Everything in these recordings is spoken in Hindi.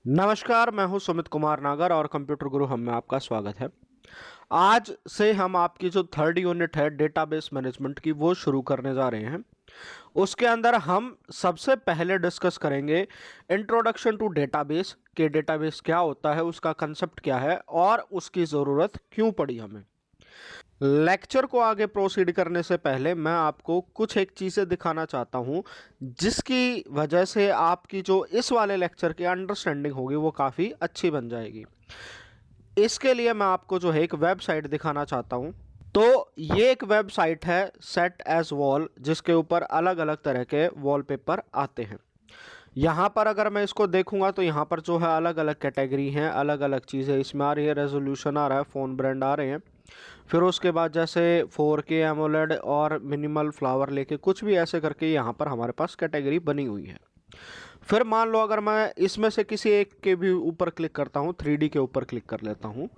नमस्कार, मैं हूं सुमित कुमार नागर और कंप्यूटर गुरु हम में आपका स्वागत है। आज से हम आपकी जो थर्ड यूनिट है डेटाबेस मैनेजमेंट की वो शुरू करने जा रहे हैं। उसके अंदर हम सबसे पहले डिस्कस करेंगे इंट्रोडक्शन टू डेटाबेस कि डेटाबेस क्या होता है, उसका कंसेप्ट क्या है और उसकी ज़रूरत क्यों पड़ी हमें। लेक्चर को आगे प्रोसीड करने से पहले मैं आपको कुछ एक चीज़ें दिखाना चाहता हूं जिसकी वजह से आपकी जो इस वाले लेक्चर की अंडरस्टैंडिंग होगी वो काफ़ी अच्छी बन जाएगी। इसके लिए मैं आपको जो है एक वेबसाइट दिखाना चाहता हूं। तो ये एक वेबसाइट है सेट एज वॉल, जिसके ऊपर अलग अलग तरह के वॉलपेपर आते हैं। यहाँ पर अगर मैं इसको देखूंगा तो यहाँ पर जो है अलग अलग कैटेगरी हैं, अलग अलग चीज़ें इसमें आ रही है। रेजोल्यूशन आ रहा है, फ़ोन ब्रांड आ रहे हैं। फिर उसके बाद जैसे 4K एमोलेड और मिनिमल फ्लावर लेके कुछ भी ऐसे करके यहाँ पर हमारे पास कैटेगरी बनी हुई है। फिर मान लो अगर मैं इसमें से किसी एक के भी ऊपर क्लिक करता हूँ, 3D के ऊपर क्लिक कर लेता हूँ,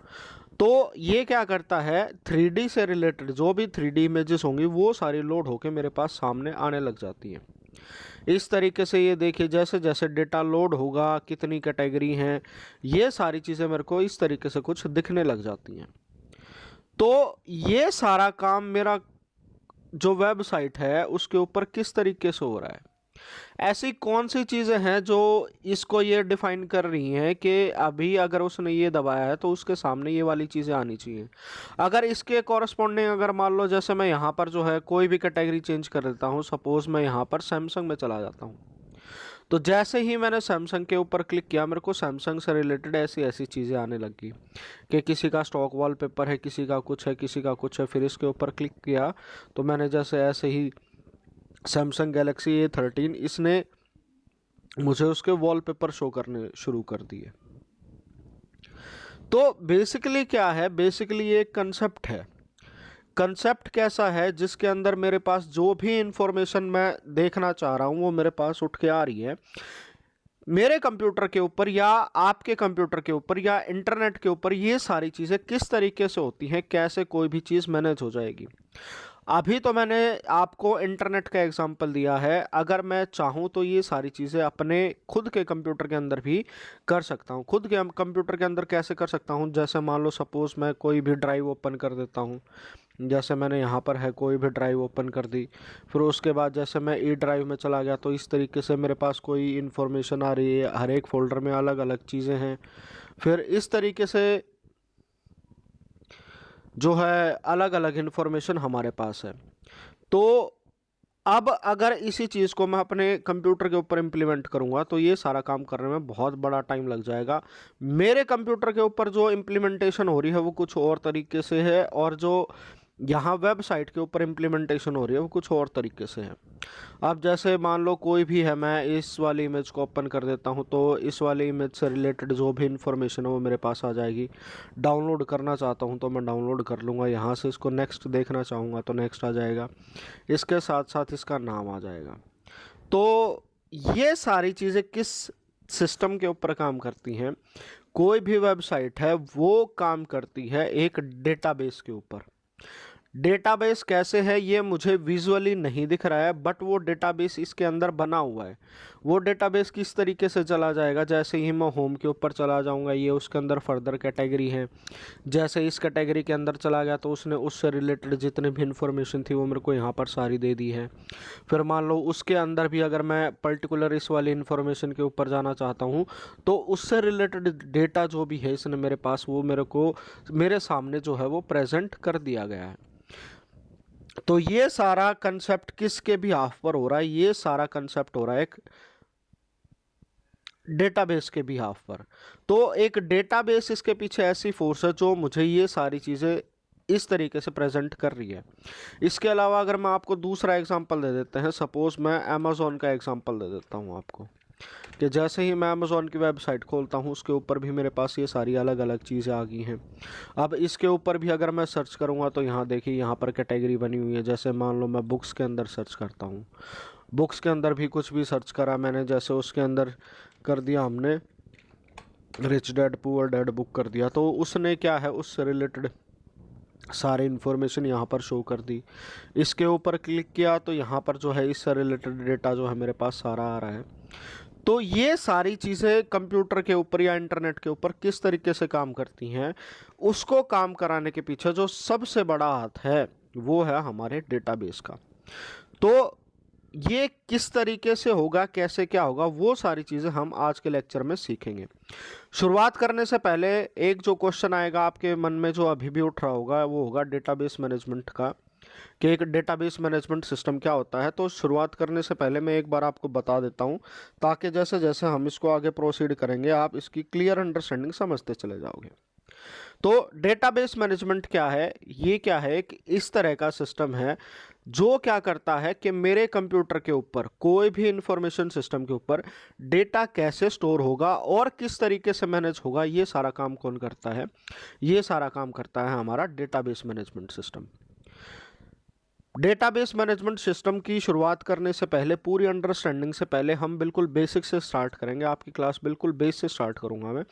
तो ये क्या करता है 3D से रिलेटेड जो भी 3D इमेजेस होंगी वो सारी लोड होके मेरे पास सामने आने लग जाती हैं। इस तरीके से ये देखिए जैसे जैसे डेटा लोड होगा, कितनी कैटेगरी हैं, ये सारी चीज़ें मेरे को इस तरीके से कुछ दिखने लग जाती हैं। तो ये सारा काम मेरा जो वेबसाइट है उसके ऊपर किस तरीके से हो रहा है। ऐसी कौन सी चीज़ें हैं जो इसको ये डिफाइन कर रही हैं कि अभी अगर उसने ये दबाया है तो उसके सामने ये वाली चीज़ें आनी चाहिए। अगर इसके कॉरस्पॉन्डिंग अगर मान लो जैसे मैं यहाँ पर जो है कोई भी कैटेगरी चेंज कर देता हूँ, सपोज मैं यहाँ पर सैमसंग में चला जाता हूँ, तो जैसे ही मैंने सैमसंग के ऊपर क्लिक किया मेरे को सैमसंग से रिलेटेड ऐसी ऐसी चीज़ें आने लगी कि किसी का स्टॉक वॉलपेपर है, किसी का कुछ है, किसी का कुछ है। फिर इसके ऊपर क्लिक किया तो मैंने जैसे ऐसे ही सैमसंग गैलेक्सी A13 इसने मुझे उसके वॉलपेपर शो करने शुरू कर दिए। तो बेसिकली क्या है, बेसिकली ये एक कंसेप्ट है। कंसेप्ट कैसा है जिसके अंदर मेरे पास जो भी इंफॉर्मेशन मैं देखना चाह रहा हूँ वो मेरे पास उठ के आ रही है मेरे कंप्यूटर के ऊपर या आपके कंप्यूटर के ऊपर या इंटरनेट के ऊपर। ये सारी चीज़ें किस तरीके से होती हैं, कैसे कोई भी चीज़ मैनेज हो जाएगी। अभी तो मैंने आपको इंटरनेट का एग्जांपल दिया है, अगर मैं चाहूँ तो ये सारी चीज़ें अपने खुद के कंप्यूटर के अंदर भी कर सकता हूँ। खुद के कंप्यूटर के अंदर कैसे कर सकता हूँ, जैसे मान लो सपोज़ मैं कोई भी ड्राइव ओपन कर देता हूँ, जैसे मैंने यहाँ पर है कोई भी ड्राइव ओपन कर दी। फिर उसके बाद जैसे मैं ई ड्राइव में चला गया तो इस तरीके से मेरे पास कोई इन्फॉर्मेशन आ रही है, हर एक फ़ोल्डर में अलग अलग चीज़ें हैं। फिर इस तरीके से जो है अलग अलग इन्फॉर्मेशन हमारे पास है। तो अब अगर इसी चीज़ को मैं अपने कंप्यूटर के ऊपर इम्प्लीमेंट करूँगा तो ये सारा काम करने में बहुत बड़ा टाइम लग जाएगा। मेरे कंप्यूटर के ऊपर जो इम्प्लीमेंटेशन हो रही है वो कुछ और तरीके से है और जो यहाँ वेबसाइट के ऊपर इम्प्लीमेंटेशन हो रही है वो कुछ और तरीके से है। अब जैसे मान लो कोई भी है, मैं इस वाली इमेज को ओपन कर देता हूँ तो इस वाली इमेज से रिलेटेड जो भी इंफॉर्मेशन है वो मेरे पास आ जाएगी। डाउनलोड करना चाहता हूँ तो मैं डाउनलोड कर लूँगा, यहाँ से इसको नेक्स्ट देखना चाहूँगा तो नेक्स्ट आ जाएगा, इसके साथ साथ इसका नाम आ जाएगा। तो ये सारी चीज़ें किस सिस्टम के ऊपर काम करती हैं, कोई भी वेबसाइट है वो काम करती है एक डेटाबेस के ऊपर। डेटाबेस कैसे है ये मुझे विजुअली नहीं दिख रहा है, बट वो डेटाबेस इसके अंदर बना हुआ है। वो डेटाबेस किस तरीके से चला जाएगा, जैसे ही मैं होम के ऊपर चला जाऊंगा ये उसके अंदर फर्दर कैटेगरी है। जैसे इस कैटेगरी के अंदर चला गया तो उसने उससे रिलेटेड जितने भी इंफॉर्मेशन थी वो मेरे को यहाँ पर सारी दे दी है। फिर मान लो उसके अंदर भी अगर मैं पर्टिकुलर इस वाली इन्फॉर्मेशन के ऊपर जाना चाहता हूँ तो उससे रिलेटेड डेटा जो भी है इसने मेरे पास वो मेरे को मेरे सामने जो है वो प्रेजेंट कर दिया गया है। तो ये सारा कंसेप्ट किसके बिहाफ पर हो रहा है, ये सारा कंसेप्ट हो रहा है एक डेटाबेस के बिहाफ पर। तो एक डेटाबेस इसके पीछे ऐसी फोर्स है जो मुझे ये सारी चीज़ें इस तरीके से प्रेजेंट कर रही है। इसके अलावा अगर मैं आपको दूसरा एग्जांपल दे देते हैं, सपोज मैं अमेज़ॉन का एग्जांपल दे देता हूँ आपको कि जैसे ही मैं अमेज़ॉन की वेबसाइट खोलता हूँ उसके ऊपर भी मेरे पास ये सारी अलग अलग चीज़ें आ गई हैं। अब इसके ऊपर भी अगर मैं सर्च करूँगा तो यहाँ देखिए यहाँ पर कैटेगरी बनी हुई है। जैसे मान लो मैं बुक्स के अंदर सर्च करता हूँ, बुक्स के अंदर भी कुछ भी सर्च करा मैंने, जैसे उसके अंदर कर दिया हमने rich dad poor dad book कर दिया, तो उसने क्या है उससे रिलेटेड सारी इन्फॉर्मेशन यहाँ पर शो कर दी। इसके ऊपर क्लिक किया तो यहाँ पर जो है इससे रिलेटेड डेटा जो है मेरे पास सारा आ रहा है। तो ये सारी चीज़ें कंप्यूटर के ऊपर या इंटरनेट के ऊपर किस तरीके से काम करती हैं, उसको काम कराने के पीछे जो सबसे बड़ा हाथ है वो है हमारे डेटाबेस का। तो ये किस तरीके से होगा, कैसे क्या होगा, वो सारी चीज़ें हम आज के लेक्चर में सीखेंगे। शुरुआत करने से पहले एक जो क्वेश्चन आएगा आपके मन में, जो अभी भी उठ रहा होगा, वो होगा डेटाबेस मैनेजमेंट का, कि एक डेटाबेस मैनेजमेंट सिस्टम क्या होता है। तो शुरुआत करने से पहले मैं एक बार आपको बता देता हूँ, ताकि जैसे जैसे हम इसको आगे प्रोसीड करेंगे आप इसकी क्लियर अंडरस्टैंडिंग समझते चले जाओगे। तो डेटाबेस मैनेजमेंट क्या है? ये क्या है कि इस तरह का सिस्टम है जो क्या करता है कि मेरे कंप्यूटर के ऊपर, कोई भी इंफॉर्मेशन सिस्टम के ऊपर डेटा कैसे स्टोर होगा और किस तरीके से मैनेज होगा, ये सारा काम कौन करता है? ये सारा काम करता है हमारा database management system. Database management system की शुरुआत करने से पहले, पूरी अंडरस्टैंडिंग से पहले, हम बिल्कुल बेसिक से स्टार्ट करेंगे। आपकी क्लास बिल्कुल बेस से स्टार्ट करूंगा मैं,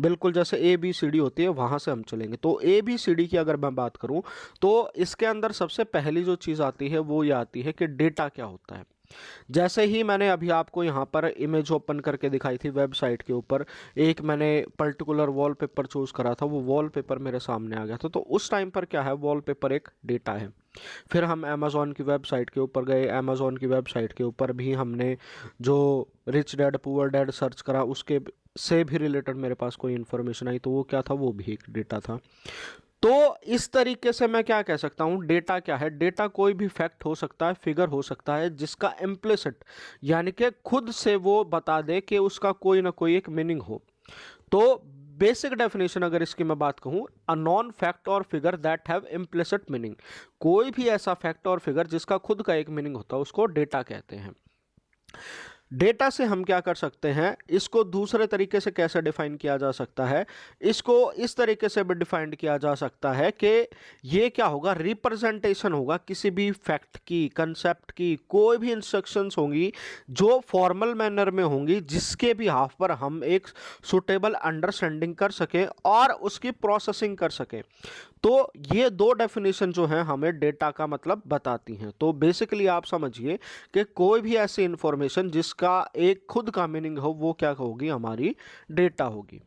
बिल्कुल जैसे ABCD होती है वहाँ से हम चलेंगे। तो ABCD की अगर मैं बात करूं तो इसके अंदर सबसे पहली जो चीज़ आती है वो ये आती है कि डेटा क्या होता है। जैसे ही मैंने अभी आपको यहाँ पर इमेज ओपन करके दिखाई थी वेबसाइट के ऊपर, एक मैंने पर्टिकुलर वॉलपेपर चूज़ करा था, वो वॉलपेपर मेरे सामने आ गया था। तो उस टाइम पर क्या है, वॉलपेपर एक डेटा है। फिर हम अमेज़ॉन की वेबसाइट के ऊपर गए, अमेज़ॉन की वेबसाइट के ऊपर भी हमने जो rich dad poor dad search करा, उसके से भी रिलेटेड मेरे पास कोई इन्फॉर्मेशन आई, तो वो क्या था, वो भी एक डेटा था। तो इस तरीके से मैं क्या कह सकता हूँ, डेटा क्या है? डेटा कोई भी फैक्ट हो सकता है, फिगर हो सकता है, जिसका इम्प्लिसिट यानी कि खुद से वो बता दे कि उसका कोई ना कोई एक मीनिंग हो। तो बेसिक डेफिनेशन अगर इसकी मैं बात कहूँ, अ नॉन फैक्ट और figure that have implicit meaning. कोई भी ऐसा फैक्ट और फिगर जिसका खुद का एक मीनिंग होता है, उसको डेटा कहते हैं। डेटा से हम क्या कर सकते हैं, इसको दूसरे तरीके से कैसे डिफाइन किया जा सकता है? इसको इस तरीके से भी डिफाइन किया जा सकता है कि ये क्या होगा, रिप्रेजेंटेशन होगा किसी भी फैक्ट की, कंसेप्ट की। कोई भी इंस्ट्रक्शंस होंगी जो फॉर्मल मैनर में होंगी, जिसके भी हाफ पर हम एक सुटेबल अंडरस्टैंडिंग कर सकें और उसकी प्रोसेसिंग कर सकें। तो ये दो डेफिनेशन जो हैं हमें डेटा का मतलब बताती हैं। तो बेसिकली आप समझिए कि कोई भी ऐसी इंफॉर्मेशन जिसका एक खुद का मीनिंग हो, वो क्या होगी, हमारी डेटा होगी।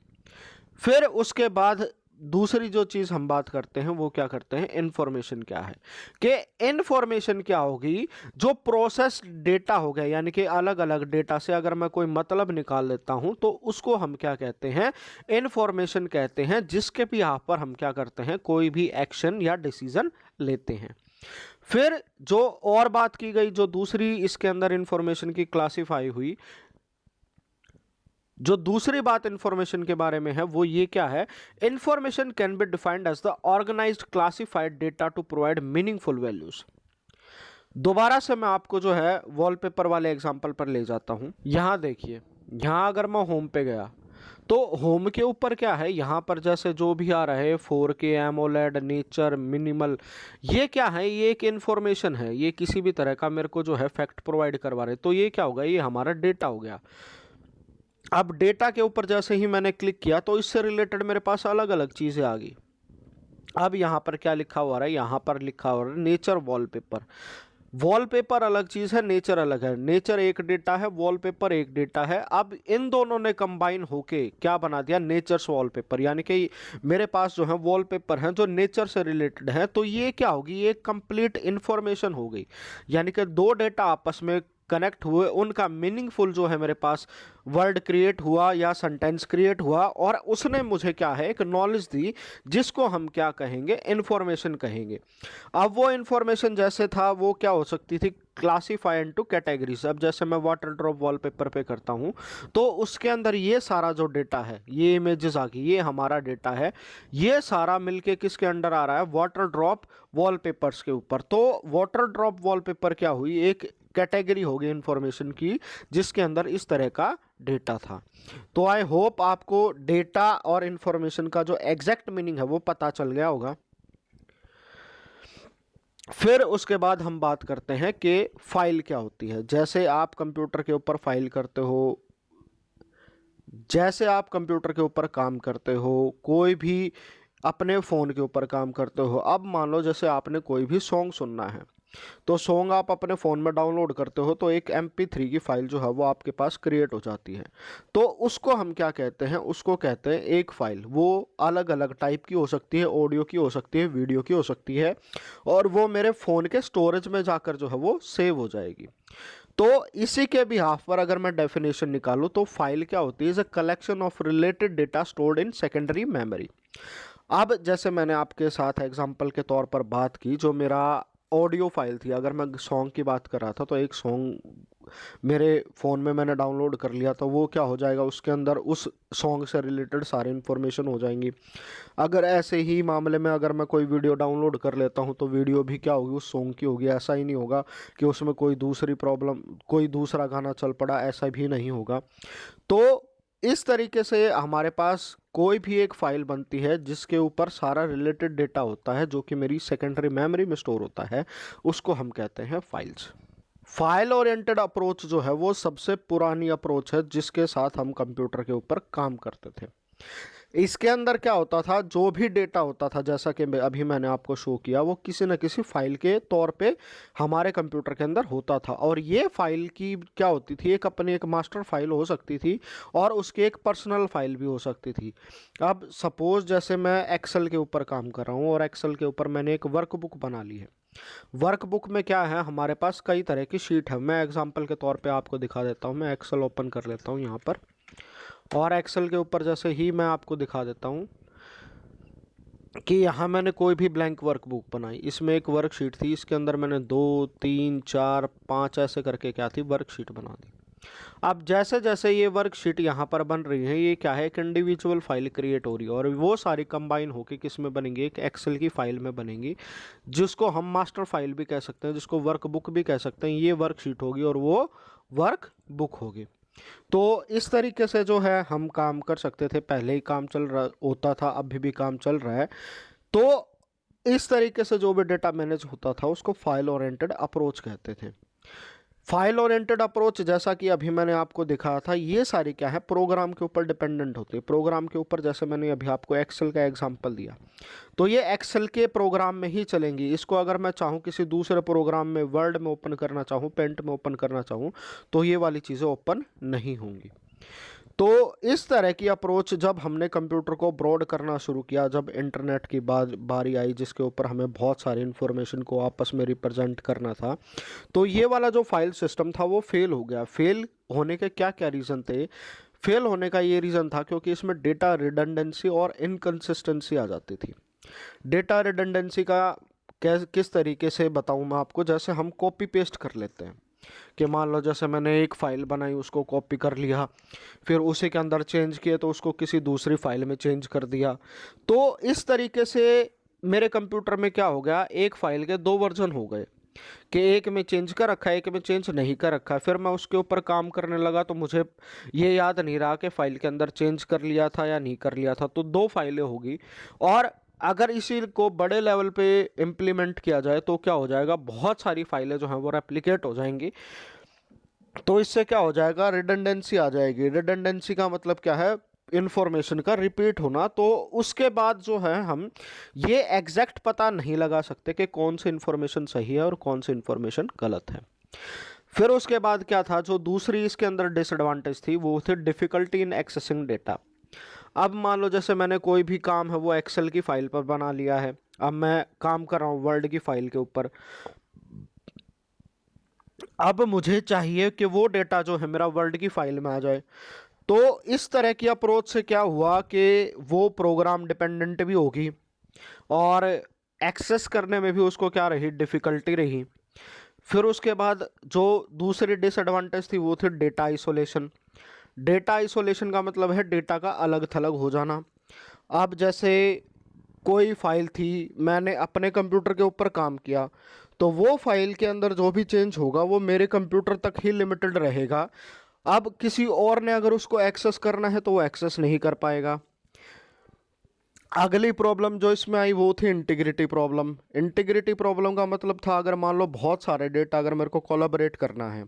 फिर उसके बाद दूसरी जो चीज़ हम बात करते हैं वो क्या करते हैं, इंफॉर्मेशन क्या है, कि इंफॉर्मेशन क्या होगी, जो प्रोसेस डेटा हो गया, यानी कि अलग अलग डेटा से अगर मैं कोई मतलब निकाल लेता हूं तो उसको हम क्या कहते हैं, इंफॉर्मेशन कहते हैं, जिसके भी यहाँ पर हम क्या करते हैं, कोई भी एक्शन या डिसीजन लेते हैं। फिर जो और बात की गई, जो दूसरी इसके अंदर इंफॉर्मेशन की क्लासिफाई हुई, जो दूसरी बात इंफॉर्मेशन के बारे में है वो ये क्या है, information can be defined as the organised classified data to provide meaningful values. दोबारा से मैं आपको जो है वॉलपेपर वाले एग्जांपल पर ले जाता हूं। यहां देखिए, यहां अगर मैं होम पे गया तो होम के ऊपर क्या है, यहाँ पर जैसे जो भी आ रहा है 4K एमोलेड, नेचर, मिनिमल, ये क्या है, ये एक इन्फॉर्मेशन है, ये किसी भी तरह का मेरे को जो है फैक्ट प्रोवाइड करवा रहे। तो ये क्या होगा, ये हमारा डेटा हो गया। अब डेटा के ऊपर जैसे ही मैंने क्लिक किया तो इससे रिलेटेड मेरे पास अलग अलग चीज़ें आ गई। अब यहाँ पर क्या लिखा हुआ है, यहाँ पर लिखा हुआ है नेचर वॉलपेपर। वॉलपेपर अलग चीज़ है, नेचर अलग है। नेचर एक डेटा है, वॉलपेपर एक डेटा है। अब इन दोनों ने कंबाइन होके क्या बना दिया, नेचर्स वॉलपेपर। यानी कि मेरे पास जो है वॉलपेपर हैं जो नेचर से रिलेटेड है। तो ये क्या होगी, ये कंप्लीट इंफॉर्मेशन हो गई। यानी कि दो डेटा आपस में कनेक्ट हुए, उनका मीनिंगफुल जो है मेरे पास वर्ड क्रिएट हुआ या सेंटेंस क्रिएट हुआ, और उसने मुझे क्या है, एक नॉलेज दी, जिसको हम क्या कहेंगे, इंफॉर्मेशन कहेंगे। अब वो इंफॉर्मेशन जैसे था वो क्या हो सकती थी, क्लासीफाई इनटू कैटेगरीज। अब जैसे मैं वाटर ड्रॉप वॉलपेपर पे करता हूँ तो उसके अंदर ये सारा जो डेटा है, ये इमेजेस आ गई, ये हमारा डेटा है, ये सारा मिलके किसके अंडर आ रहा है, वाटर ड्रॉप वॉलपेपर्स के ऊपर। तो वाटर ड्रॉप वॉलपेपर क्या हुई, एक कैटेगरी होगी इंफॉर्मेशन की, जिसके अंदर इस तरह का डेटा था। तो आई होप आपको डेटा और इंफॉर्मेशन का जो एग्जैक्ट मीनिंग है वो पता चल गया होगा। फिर उसके बाद हम बात करते हैं कि फाइल क्या होती है। जैसे आप कंप्यूटर के ऊपर फाइल करते हो, जैसे आप कंप्यूटर के ऊपर काम करते हो, कोई भी अपने फ़ोन के ऊपर काम करते हो। अब मान लो जैसे आपने कोई भी सॉन्ग सुनना है, तो सॉन्ग आप अपने फ़ोन में डाउनलोड करते हो तो एक MP3 की फ़ाइल जो है वो आपके पास क्रिएट हो जाती है। तो उसको हम क्या कहते हैं, उसको कहते हैं एक फ़ाइल। वो अलग अलग टाइप की हो सकती है, ऑडियो की हो सकती है, वीडियो की हो सकती है, और वो मेरे फ़ोन के स्टोरेज में जाकर जो है वो सेव हो जाएगी। तो इसी के बिहाफ पर अगर मैं डेफिनेशन निकालूं तो फाइल क्या होती है, is a collection of related data stored in secondary memory. अब जैसे मैंने आपके साथ एग्जांपल के तौर पर बात की, जो मेरा ऑडियो फाइल थी, अगर मैं सॉन्ग की बात कर रहा था तो एक सॉन्ग मेरे फ़ोन में मैंने डाउनलोड कर लिया, तो वो क्या हो जाएगा, उसके अंदर उस सॉन्ग से रिलेटेड सारी इन्फॉर्मेशन हो जाएंगी। अगर ऐसे ही मामले में अगर मैं कोई वीडियो डाउनलोड कर लेता हूँ तो वीडियो भी क्या होगी, उस सॉन्ग की होगी। ऐसा ही नहीं होगा कि उसमें कोई दूसरी प्रॉब्लम, कोई दूसरा गाना चल पड़ा, ऐसा भी नहीं होगा। तो इस तरीके से हमारे पास कोई भी एक फाइल बनती है जिसके ऊपर सारा रिलेटेड डेटा होता है, जो कि मेरी सेकेंडरी मेमोरी में स्टोर होता है, उसको हम कहते हैं फाइल्स। फाइल ओरिएंटेड अप्रोच जो है वो सबसे पुरानी अप्रोच है जिसके साथ हम कंप्यूटर के ऊपर काम करते थे। इसके अंदर क्या होता था, जो भी डेटा होता था, जैसा कि अभी मैंने आपको शो किया, वो किसी न किसी फाइल के तौर पे हमारे कंप्यूटर के अंदर होता था। और ये फाइल की क्या होती थी, एक अपनी एक मास्टर फाइल हो सकती थी और उसकी एक पर्सनल फाइल भी हो सकती थी। अब सपोज जैसे मैं एक्सेल के ऊपर काम कर रहा हूँ और एक्सेल के ऊपर मैंने एक वर्कबुक बना ली है। वर्कबुक में क्या है, हमारे पास कई तरह की शीट है। मैं एग्जांपल के तौर पे आपको दिखा देता हूँ। मैं एक्सेल ओपन कर लेता हूँ यहाँ पर, और एक्सेल के ऊपर जैसे ही मैं आपको दिखा देता हूँ कि यहाँ मैंने कोई भी ब्लैंक वर्कबुक बनाई। इसमें एक वर्कशीट थी, इसके अंदर मैंने 2 3 4 5 ऐसे करके क्या थी, वर्कशीट बना दी। अब जैसे जैसे ये वर्कशीट यहाँ पर बन रही है, ये क्या है, एक इंडिविजुअल फाइल क्रिएट हो रही है, और वो सारी कंबाइन होके किस में बनेंगी, एक एक्सेल की फाइल में बनेंगी, जिसको हम मास्टर फाइल भी कह सकते हैं, जिसको वर्कबुक भी कह सकते हैं। ये वर्कशीट होगी और वो वर्क बुक होगी। तो इस तरीके से जो है हम काम कर सकते थे। पहले ही काम चल रहा होता था, अभी भी काम चल रहा है। तो इस तरीके से जो भी डेटा मैनेज होता था उसको फाइल ओरिएंटेड अप्रोच कहते थे। फाइल ओरिएंटेड अप्रोच, जैसा कि अभी मैंने आपको दिखाया था, ये सारी क्या है, प्रोग्राम के ऊपर डिपेंडेंट होती है। प्रोग्राम के ऊपर, जैसे मैंने अभी आपको एक्सेल का एग्जांपल दिया, तो ये एक्सेल के प्रोग्राम में ही चलेंगी। इसको अगर मैं चाहूँ किसी दूसरे प्रोग्राम में, वर्ड में ओपन करना चाहूँ, पेंट में ओपन करना चाहूँ, तो ये वाली चीज़ें ओपन नहीं होंगी। तो इस तरह की अप्रोच जब हमने कंप्यूटर को ब्रॉड करना शुरू किया, जब इंटरनेट की बारी आई, जिसके ऊपर हमें बहुत सारी इन्फॉर्मेशन को आपस में रिप्रेजेंट करना था, तो ये वाला जो फाइल सिस्टम था वो फेल हो गया। फेल होने के क्या क्या रीज़न थे? फेल होने का ये रीज़न था क्योंकि इसमें डेटा रिडंडेंसी और इनकन्सिस्टेंसी आ जाती थी। डेटा रिडंडेंसी का किस तरीके से बताऊँ मैं आपको, जैसे हम कॉपी पेस्ट कर लेते हैं कि मान लो जैसे मैंने एक फ़ाइल बनाई, उसको कॉपी कर लिया, फिर उसी के अंदर चेंज किए तो उसको किसी दूसरी फाइल में चेंज कर दिया। तो इस तरीके से मेरे कंप्यूटर में क्या हो गया, एक फ़ाइल के 2 वर्जन हो गए कि एक में चेंज कर रखा है, एक में चेंज नहीं कर रखा है। फिर मैं उसके ऊपर काम करने लगा तो मुझे ये याद नहीं रहा कि फ़ाइल के अंदर चेंज कर लिया था या नहीं कर लिया था। तो 2 फाइलें होगी। और अगर इसी को बड़े लेवल पे इम्प्लीमेंट किया जाए तो क्या हो जाएगा, बहुत सारी फाइलें जो हैं वो रेप्लिकेट हो जाएंगी। तो इससे क्या हो जाएगा, रिडंडेंसी आ जाएगी। रिडंडेंसी का मतलब क्या है, इन्फॉर्मेशन का रिपीट होना। तो उसके बाद जो है हम ये एग्जैक्ट पता नहीं लगा सकते कि कौन सी इन्फॉर्मेशन सही है और कौन सी इन्फॉर्मेशन गलत है। फिर उसके बाद क्या था, जो दूसरी इसके अंदर डिसएडवांटेज थी वो थी डिफ़िकल्टी इन एक्सेसिंग डेटा। अब मान लो जैसे मैंने कोई भी काम है वो एक्सेल की फाइल पर बना लिया है, अब मैं काम कर रहा हूँ वर्ड की फाइल के ऊपर। अब मुझे चाहिए कि वो डेटा जो है मेरा वर्ड की फाइल में आ जाए। तो इस तरह की अप्रोच से क्या हुआ कि वो प्रोग्राम डिपेंडेंट भी होगी और एक्सेस करने में भी उसको क्या रही, डिफ़िकल्टी रही। फिर उसके बाद जो दूसरी डिसएडवांटेज थी वो थी डेटा आइसोलेशन। डेटा आइसोलेशन का मतलब है डेटा का अलग थलग हो जाना। अब जैसे कोई फाइल थी, मैंने अपने कंप्यूटर के ऊपर काम किया, तो वो फाइल के अंदर जो भी चेंज होगा वो मेरे कंप्यूटर तक ही लिमिटेड रहेगा। अब किसी और ने अगर उसको एक्सेस करना है तो वो एक्सेस नहीं कर पाएगा। अगली प्रॉब्लम जो इसमें आई वो थी इंटीग्रिटी प्रॉब्लम। इंटीग्रिटी प्रॉब्लम का मतलब था, अगर मान लो बहुत सारे डेटा अगर मेरे को कोलैबोरेट करना है,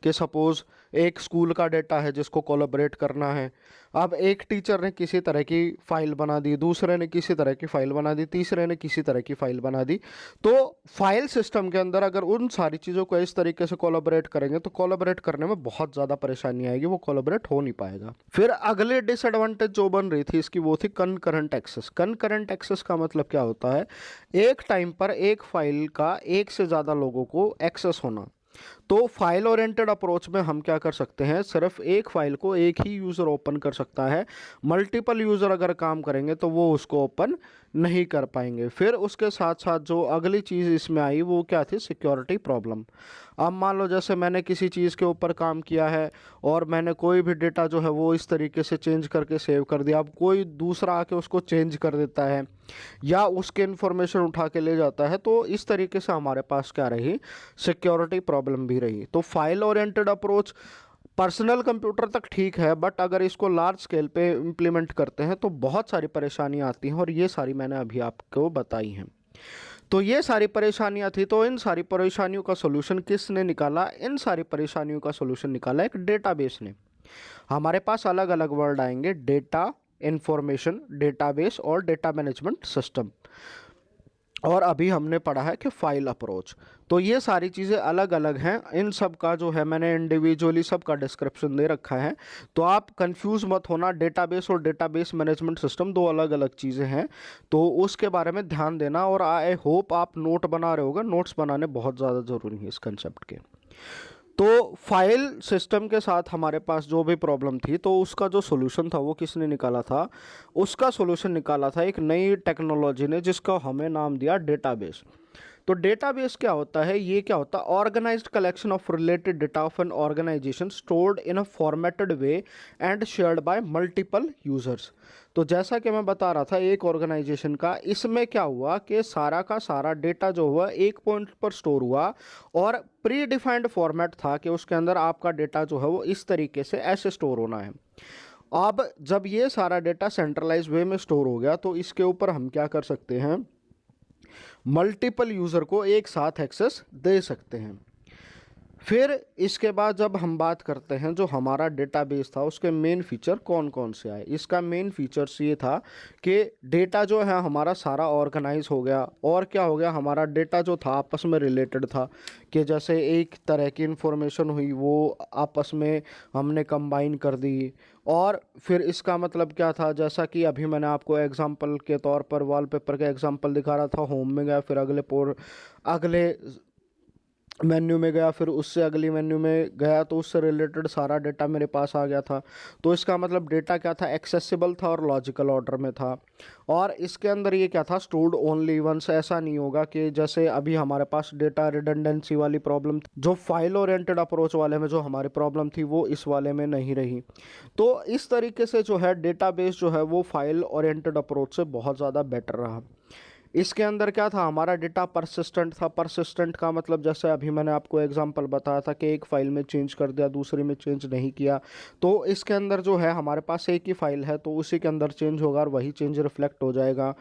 कि सपोज एक स्कूल का डेटा है जिसको कोलैबोरेट करना है। अब एक टीचर ने किसी तरह की फाइल बना दी, दूसरे ने किसी तरह की फाइल बना दी, तीसरे ने किसी तरह की फाइल बना दी। तो फाइल सिस्टम के अंदर अगर उन सारी चीज़ों को इस तरीके से कोलैबोरेट करेंगे तो कोलैबोरेट करने में बहुत ज़्यादा परेशानी आएगी, वो कोलैबोरेट हो नहीं पाएगा। फिर अगले डिसएडवांटेज जो बन रही थी इसकी वो थी कनकरेंट एक्सेस। कनकरेंट एक्सेस का मतलब क्या होता है? एक टाइम पर एक फाइल का एक से ज़्यादा लोगों को एक्सेस होना। तो फाइल ओरिएंटेड अप्रोच में हम क्या कर सकते हैं, सिर्फ एक फाइल को एक ही यूज़र ओपन कर सकता है। मल्टीपल यूज़र अगर काम करेंगे तो वो उसको ओपन नहीं कर पाएंगे। फिर उसके साथ साथ जो अगली चीज़ इसमें आई वो क्या थी? Security problem. अब मान लो जैसे मैंने किसी चीज़ के ऊपर काम किया है और मैंने कोई भी डेटा जो है वो इस तरीके से चेंज करके सेव कर दिया, अब कोई दूसरा आके उसको चेंज कर देता है या उसके इन्फॉर्मेशन उठा के ले जाता है, तो इस तरीके से हमारे पास क्या रही? सिक्योरिटी प्रॉब्लम भी रही। तो file oriented approach personal computer तक ठीक है, बट अगर इसको लार्ज स्केल पे इम्प्लीमेंट करते हैं तो बहुत सारी परेशानियां आती हैं, और ये सारी मैंने अभी आपको बताई हैं। तो ये सारी परेशानियां थी, तो इन सारी परेशानियों का सोल्यूशन किसने निकाला? इन सारी परेशानियों का सोल्यूशन निकाला एक डेटाबेस ने। हमारे पास अलग अलग वर्ड आएंगे: डेटा, इंफॉर्मेशन, डेटाबेस और डेटा मैनेजमेंट सिस्टम। और अभी हमने पढ़ा है कि फाइल अप्रोच। तो ये सारी चीज़ें अलग अलग हैं, इन सब का जो है मैंने इंडिविजुअली सब का डिस्क्रिप्शन दे रखा है, तो आप कंफ्यूज मत होना। डेटाबेस और डेटाबेस मैनेजमेंट सिस्टम दो अलग अलग चीज़ें हैं, तो उसके बारे में ध्यान देना। और आई होप आप नोट बना रहे होगा, नोट्स बनाने बहुत ज़्यादा ज़रूरी है इस कंसेप्ट के। तो फाइल सिस्टम के साथ हमारे पास जो भी प्रॉब्लम थी, तो उसका जो सोल्यूशन था वो किसने निकाला था? उसका सोल्यूशन निकाला था एक नई टेक्नोलॉजी ने, जिसका हमें नाम दिया डेटाबेस। तो डेटाबेस क्या होता है? ये क्या होता है? Organised collection of related data of an organisation stored in a formatted way and shared by multiple users. तो जैसा कि मैं बता रहा था, एक ऑर्गेनाइजेशन का इसमें क्या हुआ कि सारा का सारा डेटा जो हुआ एक पॉइंट पर स्टोर हुआ, और प्री डिफाइंड फॉर्मेट था कि उसके अंदर आपका डेटा जो है वो इस तरीके से ऐसे स्टोर होना है। अब जब ये सारा डेटा सेंट्रलाइज वे में स्टोर हो गया, तो इसके ऊपर हम क्या कर सकते हैं? मल्टीपल यूज़र को एक साथ एक्सेस दे सकते हैं। फिर इसके बाद जब हम बात करते हैं जो हमारा डेटाबेस था उसके मेन फीचर कौन कौन से आए। इसका मेन फीचर्स ये था कि डेटा जो है हमारा सारा ऑर्गेनाइज हो गया, और क्या हो गया? हमारा डेटा जो था आपस में रिलेटेड था, कि जैसे एक तरह की इन्फॉर्मेशन हुई वो आपस में हमने कंबाइन कर दी। और फिर इसका मतलब क्या था? जैसा कि अभी मैंने आपको एग्जांपल के तौर पर वॉलपेपर का एग्जांपल दिखा रहा था, होम में गया, फिर अगले मेन्यू में गया, फिर उससे अगली मेन्यू में गया, तो उससे रिलेटेड सारा डेटा मेरे पास आ गया था। तो इसका मतलब डेटा क्या था? एक्सेसिबल था और लॉजिकल ऑर्डर में था। और इसके अंदर ये क्या था? Stored only once. ऐसा नहीं होगा कि जैसे अभी हमारे पास डेटा रिडंडेंसी वाली प्रॉब्लम जो फाइल ओरिएंटेड अप्रोच वाले में जो हमारी प्रॉब्लम थी वो इस वाले में नहीं रही। तो इस तरीके से जो है डेटाबेस जो है वो फाइल ओरिएंटेड अप्रोच से बहुत ज़्यादा बेटर रहा। इसके अंदर क्या था? हमारा डेटा परसिस्टेंट था। परसिस्टेंट का मतलब जैसे अभी मैंने आपको एग्जांपल बताया था कि एक फ़ाइल में चेंज कर दिया, दूसरे में चेंज नहीं किया, तो इसके अंदर जो है हमारे पास एक ही फाइल है तो उसी के अंदर चेंज होगा और वही चेंज रिफ्लेक्ट हो जाएगा।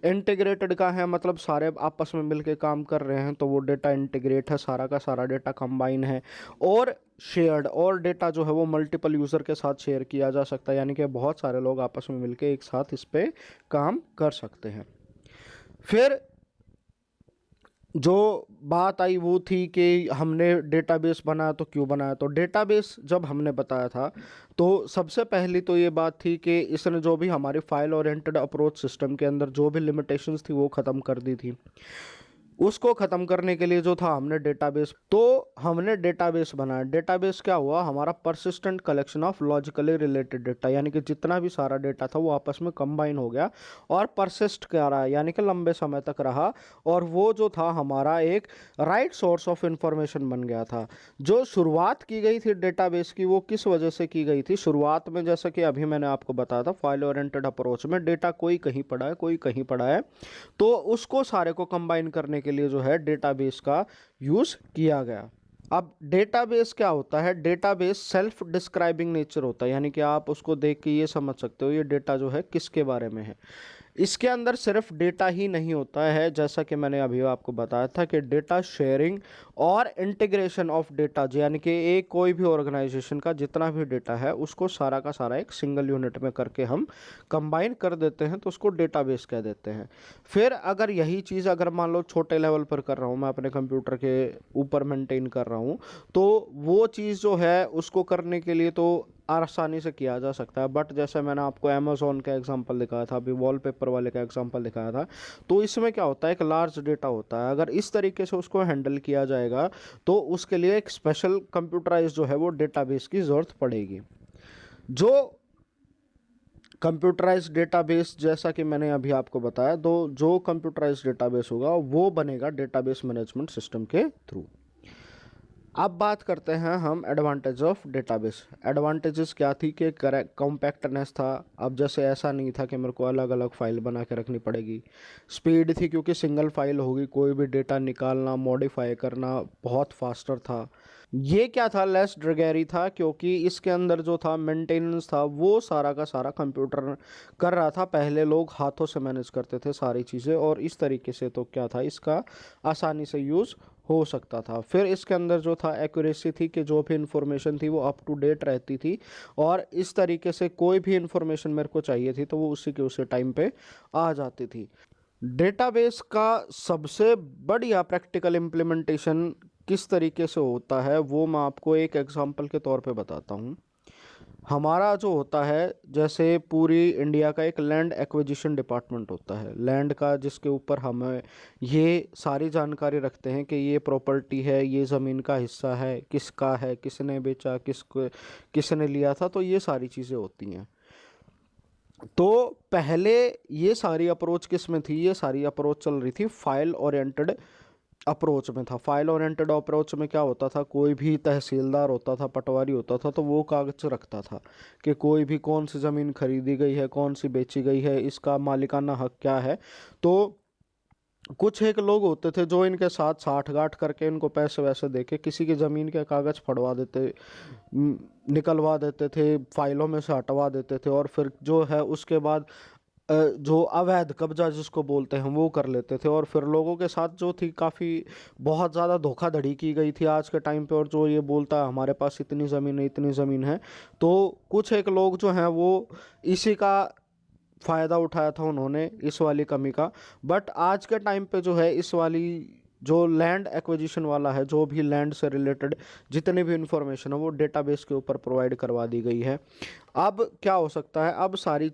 इंटीग्रेटेड का है मतलब सारे आपस में मिलके काम कर रहे हैं, तो वो डेटा इंटीग्रेट है, सारा का सारा डेटा कंबाइन है। और शेयर्ड, और डेटा जो है वो मल्टीपल यूज़र के साथ शेयर किया जा सकता है, यानी कि बहुत सारे लोग आपस में मिलके एक साथ इस पर काम कर सकते हैं। फिर जो बात आई वो थी कि हमने डेटाबेस बनाया, तो क्यों बनाया? तो डेटाबेस जब हमने बताया था तो सबसे पहली तो ये बात थी कि इसने जो भी हमारी फाइल ओरिएंटेड अप्रोच सिस्टम के अंदर जो भी लिमिटेशंस थी वो ख़त्म कर दी थी। उसको ख़त्म करने के लिए जो था हमने डेटाबेस बनाया। डेटाबेस क्या हुआ? हमारा persistent collection of logically related data, यानी कि जितना भी सारा डेटा था वो आपस में कंबाइन हो गया और परसिस्ट कर रहा है, यानी कि लंबे समय तक रहा। और वो जो था हमारा एक राइट सोर्स ऑफ इंफॉर्मेशन बन गया था। जो शुरुआत की गई थी डेटाबेस की वो किस वजह से की गई थी? शुरुआत में जैसा कि अभी मैंने आपको बताया था, फाइल ओरिएंटेड अप्रोच में डेटा कोई कहीं पड़ा है, कोई कहीं पड़ा है, तो उसको सारे को कंबाइन करने के लिए जो है डेटाबेस का यूज़ किया गया। अब डेटाबेस क्या होता है? डेटाबेस सेल्फ डिस्क्राइबिंग नेचर होता है, यानी कि आप उसको देख के ये समझ सकते हो ये डेटा जो है किसके बारे में है। इसके अंदर सिर्फ डेटा ही नहीं होता है, जैसा कि मैंने अभी आपको बताया था कि डेटा शेयरिंग और इंटीग्रेशन ऑफ डेटा, यानी कि एक कोई भी ऑर्गेनाइजेशन का जितना भी डेटा है उसको सारा का सारा एक सिंगल यूनिट में करके हम कंबाइन कर देते हैं, तो उसको डेटाबेस कह देते हैं। फिर अगर यही चीज़ अगर मान लो छोटे लेवल पर कर रहा हूँ, मैं अपने कंप्यूटर के ऊपर मेंटेन कर रहा हूँ, तो वो चीज़ जो है उसको करने के लिए तो आसानी से किया जा सकता है। बट जैसे मैंने आपको अमेज़ॉन का एग्जांपल दिखाया था, अभी वॉलपेपर वाले का एग्जांपल दिखाया था, तो इसमें क्या होता है, एक लार्ज डेटा होता है। अगर इस तरीके से उसको हैंडल किया जाएगा तो उसके लिए एक स्पेशल कंप्यूटराइज जो है वो डेटाबेस की ज़रूरत पड़ेगी। जो कंप्यूटराइज डेटाबेस, जैसा कि मैंने अभी आपको बताया, तो जो कंप्यूटराइज डेटाबेस होगा वो बनेगा डेटाबेस मैनेजमेंट सिस्टम के थ्रू। अब बात करते हैं हम एडवांटेज ऑफ डेटाबेस। एडवांटेजेस क्या थी कि कॉम्पैक्टनेस था। अब जैसे ऐसा नहीं था कि मेरे को अलग अलग फाइल बना के रखनी पड़ेगी। स्पीड थी, क्योंकि सिंगल फाइल होगी, कोई भी डेटा निकालना मॉडिफाई करना बहुत फास्टर था। ये क्या था, लेस ड्रैगरी था, क्योंकि इसके अंदर जो था मेंटेनेंस था वो सारा का सारा कंप्यूटर कर रहा था। पहले लोग हाथों से मैनेज करते थे सारी चीज़ें, और इस तरीके से तो क्या था, इसका आसानी से यूज़ हो सकता था। फिर इसके अंदर जो था एक्यूरेसी थी, कि जो भी इंफॉर्मेशन थी वो अप टू डेट रहती थी, और इस तरीके से कोई भी इंफॉर्मेशन मेरे को चाहिए थी तो वो उसी के उसी टाइम पे आ जाती थी। डेटाबेस का सबसे बढ़िया प्रैक्टिकल इम्प्लीमेंटेशन किस तरीके से होता है वो मैं आपको एक एग्जांपल के तौर पे बताता हूँ। हमारा जो होता है, जैसे पूरी इंडिया का एक लैंड एक्विजिशन डिपार्टमेंट होता है, लैंड का, जिसके ऊपर हमें ये सारी जानकारी रखते हैं कि ये प्रॉपर्टी है, ये ज़मीन का हिस्सा है, किसका है, किसने बेचा, किसने लिया था, तो ये सारी चीज़ें होती हैं। तो पहले ये सारी अप्रोच किस में थी, ये सारी अप्रोच चल रही थी फाइल ओरिएंटेड अप्रोच में था। फाइल ओरिएंटेड अप्रोच में क्या होता था, कोई भी तहसीलदार होता था, पटवारी होता था, तो वो कागज रखता था कि कोई भी कौन सी ज़मीन खरीदी गई है, कौन सी बेची गई है, इसका मालिकाना हक क्या है। तो कुछ एक लोग होते थे जो इनके साथ साठ गांठ करके इनको पैसे वैसे देके किसी की ज़मीन के कागज़ फड़वा देते, निकलवा देते थे, फाइलों में से हटवा देते थे, और फिर जो है उसके बाद जो अवैध कब्जा जिसको बोलते हैं वो कर लेते थे। और फिर लोगों के साथ जो थी काफ़ी बहुत ज़्यादा धोखाधड़ी की गई थी आज के टाइम पे। और जो ये बोलता है हमारे पास इतनी ज़मीन है, इतनी ज़मीन है, तो कुछ एक लोग जो हैं वो इसी का फ़ायदा उठाया था उन्होंने, इस वाली कमी का। बट आज के टाइम पे जो है इस वाली जो लैंड एक्विजिशन वाला है, जो भी लैंड से रिलेटेड जितनी भी इंफॉर्मेशन है वो डेटाबेस के ऊपर प्रोवाइड करवा दी गई है। अब क्या हो सकता है, अब सारी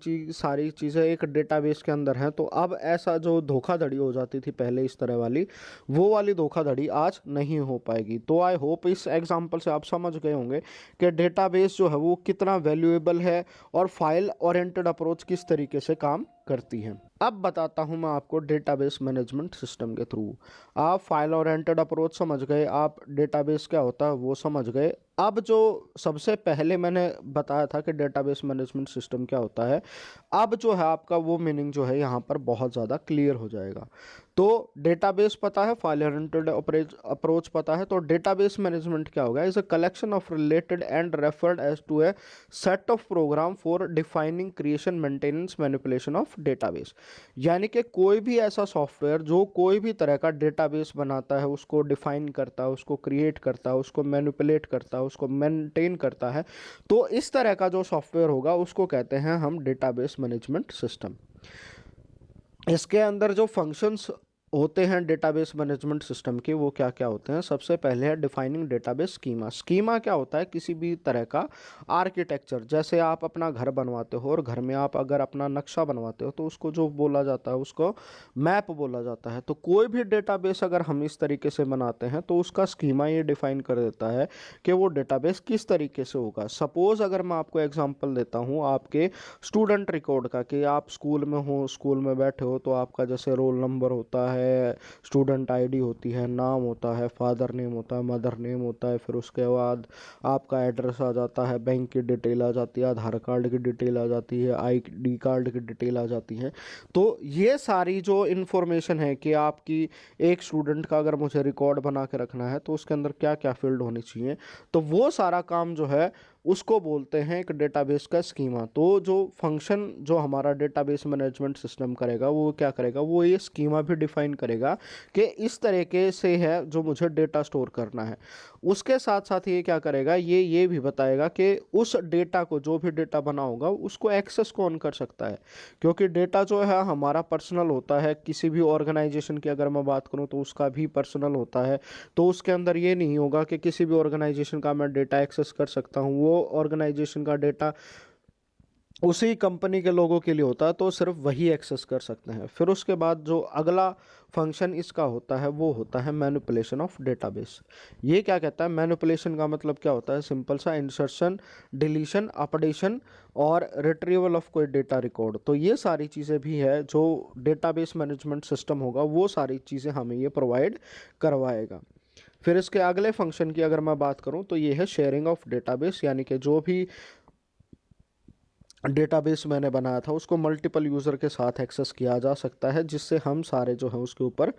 चीज़ें एक डेटाबेस के अंदर हैं, तो अब ऐसा जो धोखाधड़ी हो जाती थी पहले इस तरह वाली, वो वाली धोखाधड़ी आज नहीं हो पाएगी। तो आई होप इस एग्जांपल से आप समझ गए होंगे कि डेटाबेस जो है वो कितना वैल्यूएबल है और फाइल ओरिएंटेड अप्रोच किस तरीके से काम करती है। अब बताता हूं मैं आपको डेटाबेस मैनेजमेंट सिस्टम के थ्रू। आप फाइल ओरिएंटेड अप्रोच समझ गए, आप डेटाबेस क्या होता है वो समझ गए। अब जो सबसे पहले मैंने बताया था कि डेटाबेस मैनेजमेंट सिस्टम क्या होता है, अब जो है आपका वो मीनिंग जो है यहाँ पर बहुत ज़्यादा क्लियर हो जाएगा। तो डेटाबेस पता है, फाइल ओरिएंटेड अप्रोच पता है, तो डेटाबेस मैनेजमेंट क्या होगा, is a collection of related and referred as to a set of program for defining creation maintenance manipulation of database. यानी कि कोई भी ऐसा सॉफ्टवेयर जो कोई भी तरह का डेटाबेस बनाता है, उसको डिफाइन करता है, उसको क्रिएट करता है, उसको मैनिपुलेट करता है, उसको मेंटेन करता है, तो इस तरह का जो सॉफ्टवेयर होगा उसको कहते हैं हम डेटाबेस मैनेजमेंट सिस्टम। इसके अंदर जो फंक्शंस होते हैं डेटाबेस मैनेजमेंट सिस्टम के, वो क्या क्या होते हैं। सबसे पहले है डिफाइनिंग डेटाबेस स्कीमा। स्कीमा क्या होता है, किसी भी तरह का आर्किटेक्चर, जैसे आप अपना घर बनवाते हो और घर में आप अगर अपना नक्शा बनवाते हो तो उसको जो बोला जाता है उसको मैप बोला जाता है। तो कोई भी डेटाबेस अगर हम इस तरीके से बनाते हैं तो उसका स्कीमा ये डिफाइन कर देता है कि वो डेटाबेस किस तरीके से होगा। सपोज अगर मैं आपको एग्जाम्पल देता हूँ आपके स्टूडेंट रिकॉर्ड का, कि आप स्कूल में हो, स्कूल में बैठे हो, तो आपका जैसे रोल नंबर होता है, स्टूडेंट आईडी होती है, नाम होता है, फादर नेम होता है, मदर नेम होता है, फिर उसके बाद आपका एड्रेस आ जाता है, बैंक की डिटेल आ जाती है, आधार कार्ड की डिटेल आ जाती है, आईडी कार्ड की डिटेल आ जाती है। तो ये सारी जो इन्फॉर्मेशन है कि आपकी एक स्टूडेंट का अगर मुझे रिकॉर्ड बना के रखना है तो उसके अंदर क्या क्या फील्ड होनी चाहिए, तो वो सारा काम जो है उसको बोलते हैं एक डेटाबेस का स्कीमा। तो जो फंक्शन जो हमारा डेटाबेस मैनेजमेंट सिस्टम करेगा वो क्या करेगा, वो ये स्कीमा भी डिफाइन करेगा कि इस तरीके से है जो मुझे डेटा स्टोर करना है। उसके साथ साथ ये क्या करेगा, ये भी बताएगा कि उस डेटा को, जो भी डेटा बना होगा उसको एक्सेस कौन कर सकता है। क्योंकि डेटा जो है हमारा पर्सनल होता है, किसी भी ऑर्गेनाइजेशन की अगर मैं बात करूं तो उसका भी पर्सनल होता है। तो उसके अंदर ये नहीं होगा कि किसी भी ऑर्गेनाइजेशन का मैं डेटा एक्सेस कर सकता हूं। वो ऑर्गेनाइजेशन का डेटा उसी कंपनी के लोगों के लिए होता है, तो सिर्फ वही एक्सेस कर सकते हैं। फिर उसके बाद जो अगला फंक्शन इसका होता है वो होता है मैनिपुलेशन ऑफ डेटाबेस। ये क्या कहता है, मैनिपुलेशन का मतलब क्या होता है, सिंपल सा, इंसर्शन, डिलीशन, अपडेशन और रिट्रीवल ऑफ कोई डेटा रिकॉर्ड। तो ये सारी चीज़ें भी है जो डेटाबेस मैनेजमेंट सिस्टम होगा, वो सारी चीज़ें हमें ये प्रोवाइड करवाएगा। फिर इसके अगले फंक्शन की अगर मैं बात करूं तो ये है शेयरिंग ऑफ डेटाबेस, यानी कि जो भी डेटाबेस मैंने बनाया था उसको मल्टीपल यूज़र के साथ एक्सेस किया जा सकता है, जिससे हम सारे जो है उसके ऊपर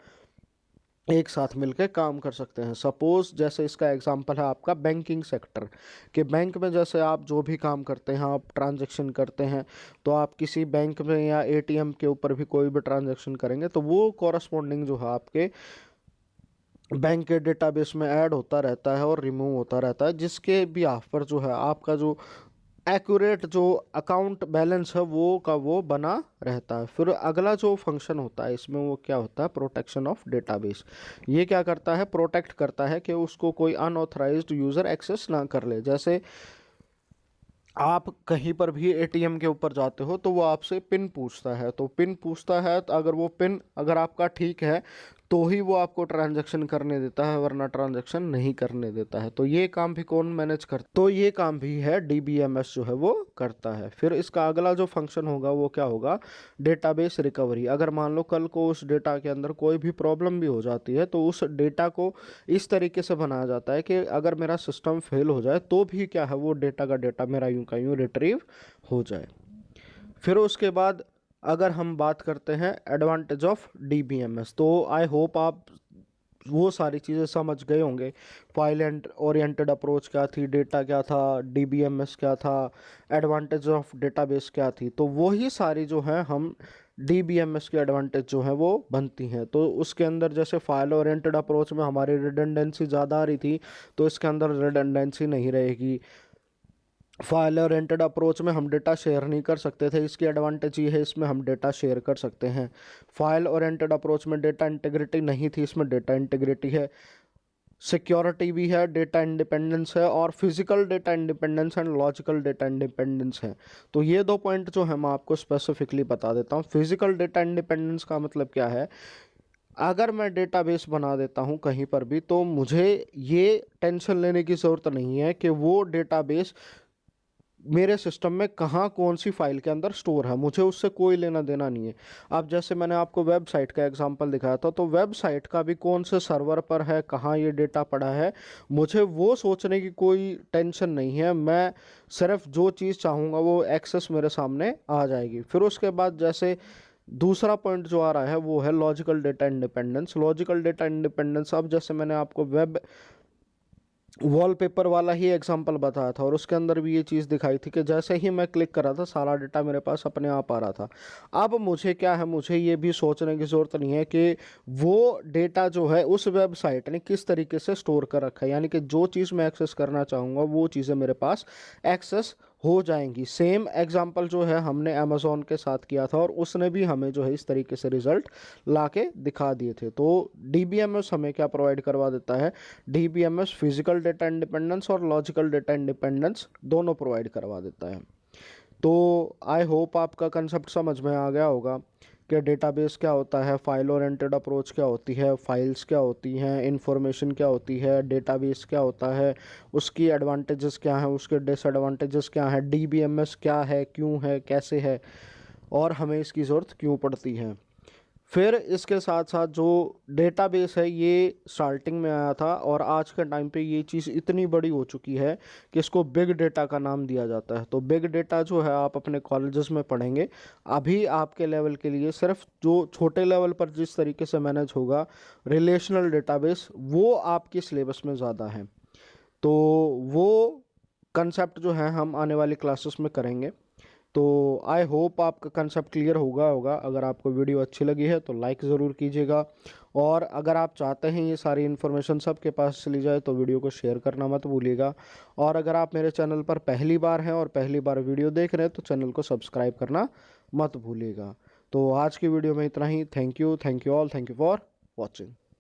एक साथ मिलकर काम कर सकते हैं। सपोज जैसे इसका एग्जांपल है आपका बैंकिंग सेक्टर, कि बैंक में जैसे आप जो भी काम करते हैं, आप ट्रांजैक्शन करते हैं, तो आप किसी बैंक में या एटीएम के ऊपर भी कोई भी ट्रांजैक्शन करेंगे तो वो कॉरस्पॉन्डिंग जो है आपके बैंक के डेटाबेस में ऐड होता रहता है और रिमूव होता रहता है, जिसके भी आप पर जो है आपका जो एक्यूरेट जो अकाउंट बैलेंस है वो का वो बना रहता है। फिर अगला जो फंक्शन होता है इसमें वो क्या होता है, प्रोटेक्शन ऑफ डेटाबेस। ये क्या करता है, प्रोटेक्ट करता है कि उसको कोई अनऑथराइज्ड यूज़र एक्सेस ना कर ले। जैसे आप कहीं पर भी एटीएम के ऊपर जाते हो तो वो आपसे पिन पूछता है, तो पिन पूछता है तो अगर वो पिन अगर आपका ठीक है तो ही वो आपको ट्रांजैक्शन करने देता है, वरना ट्रांजैक्शन नहीं करने देता है। तो ये काम भी कौन मैनेज करता, तो ये काम भी है डीबीएमएस जो है वो करता है। फिर इसका अगला जो फंक्शन होगा वो क्या होगा, डेटाबेस रिकवरी। अगर मान लो कल को उस डेटा के अंदर कोई भी प्रॉब्लम भी हो जाती है तो उस डेटा को इस तरीके से बनाया जाता है कि अगर मेरा सिस्टम फेल हो जाए तो भी क्या है, वो डेटा का डेटा मेरा यूं का यूं रिट्रीव हो जाए। फिर उसके बाद अगर हम बात करते हैं एडवांटेज ऑफ डीबीएमएस, तो आई होप आप वो सारी चीज़ें समझ गए होंगे। फाइल एंड ओरिएंटेड अप्रोच क्या थी, डेटा क्या था, डीबीएमएस क्या था, एडवांटेज ऑफ डेटाबेस क्या थी। तो वही सारी जो है हम डीबीएमएस की एडवांटेज जो है वो बनती हैं। तो उसके अंदर जैसे फाइल ओरिएंटेड अप्रोच में हमारी रिडंडेंसी ज़्यादा आ रही थी, तो इसके अंदर रिडंडेंसी नहीं रहेगी। फाइल ओरिएंटेड अप्रोच में हम डेटा शेयर नहीं कर सकते थे, इसकी एडवांटेज ये है इसमें हम डेटा शेयर कर सकते हैं। फाइल ओरिएंटेड अप्रोच में डेटा इंटीग्रिटी नहीं थी, इसमें डेटा इंटीग्रिटी है। सिक्योरिटी भी है, डेटा इंडिपेंडेंस है, और physical data independence and logical data independence है। तो ये दो पॉइंट जो है मैं आपको स्पेसिफिकली बता देता हूँ। फिजिकल डेटा इंडिपेंडेंस का मतलब क्या है, अगर मैं डेटाबेस बना देता हूँ कहीं पर भी तो मुझे ये टेंशन लेने की ज़रूरत नहीं है कि वो डेटाबेस मेरे सिस्टम में कहाँ कौन सी फाइल के अंदर स्टोर है, मुझे उससे कोई लेना देना नहीं है। अब जैसे मैंने आपको वेबसाइट का एग्जांपल दिखाया था, तो वेबसाइट का भी कौन से सर्वर पर है, कहाँ ये डेटा पड़ा है, मुझे वो सोचने की कोई टेंशन नहीं है। मैं सिर्फ जो चीज़ चाहूँगा वो एक्सेस मेरे सामने आ जाएगी। फिर उसके बाद जैसे दूसरा पॉइंट जो आ रहा है वो है logical data independence. Logical data independence, अब जैसे मैंने आपको वेब वॉलपेपर वाला ही एग्जांपल बताया था और उसके अंदर भी ये चीज़ दिखाई थी कि जैसे ही मैं क्लिक कर रहा था सारा डेटा मेरे पास अपने आप आ रहा था। अब मुझे क्या है, मुझे ये भी सोचने की ज़रूरत नहीं है कि वो डेटा जो है उस वेबसाइट ने किस तरीके से स्टोर कर रखा है, यानी कि जो चीज़ मैं एक्सेस करना चाहूँगा वो चीज़ें मेरे पास एक्सेस हो जाएंगी। सेम एग्जांपल जो है हमने अमेज़ॉन के साथ किया था और उसने भी हमें जो है इस तरीके से रिजल्ट ला के दिखा दिए थे। तो डीबीएमएस हमें क्या प्रोवाइड करवा देता है, डीबीएमएस फिजिकल डेटा इंडिपेंडेंस और लॉजिकल डेटा इंडिपेंडेंस दोनों प्रोवाइड करवा देता है। तो आई होप आपका कंसेप्ट समझ में आ गया होगा कि डेटाबेस क्या होता है, फाइल ओरिएंटेड अप्रोच क्या होती है, फाइल्स क्या होती हैं, इंफॉर्मेशन क्या होती है, डेटाबेस क्या होता है, उसकी एडवांटेजेस क्या हैं, उसके डिसएडवांटेजेस क्या हैं, डीबीएमएस क्या है, क्यों है, कैसे है, और हमें इसकी ज़रूरत क्यों पड़ती है। फिर इसके साथ साथ जो डेटाबेस है ये स्टार्टिंग में आया था और आज के टाइम पे ये चीज़ इतनी बड़ी हो चुकी है कि इसको बिग डेटा का नाम दिया जाता है। तो बिग डेटा जो है आप अपने कॉलेजेस में पढ़ेंगे, अभी आपके लेवल के लिए सिर्फ जो छोटे लेवल पर जिस तरीके से मैनेज होगा रिलेशनल डेटाबेस, वो आपके सिलेबस में ज़्यादा है। तो वो कंसेप्ट जो है हम आने वाली क्लासेस में करेंगे। तो आई होप आपका कंसेप्ट क्लियर होगा। अगर आपको वीडियो अच्छी लगी है तो लाइक ज़रूर कीजिएगा, और अगर आप चाहते हैं ये सारी इन्फॉर्मेशन सबके पास चली जाए तो वीडियो को शेयर करना मत भूलिएगा। और अगर आप मेरे चैनल पर पहली बार हैं और पहली बार वीडियो देख रहे हैं तो चैनल को सब्सक्राइब करना मत भूलिएगा। तो आज की वीडियो में इतना ही। Thank you all, thank you for watching.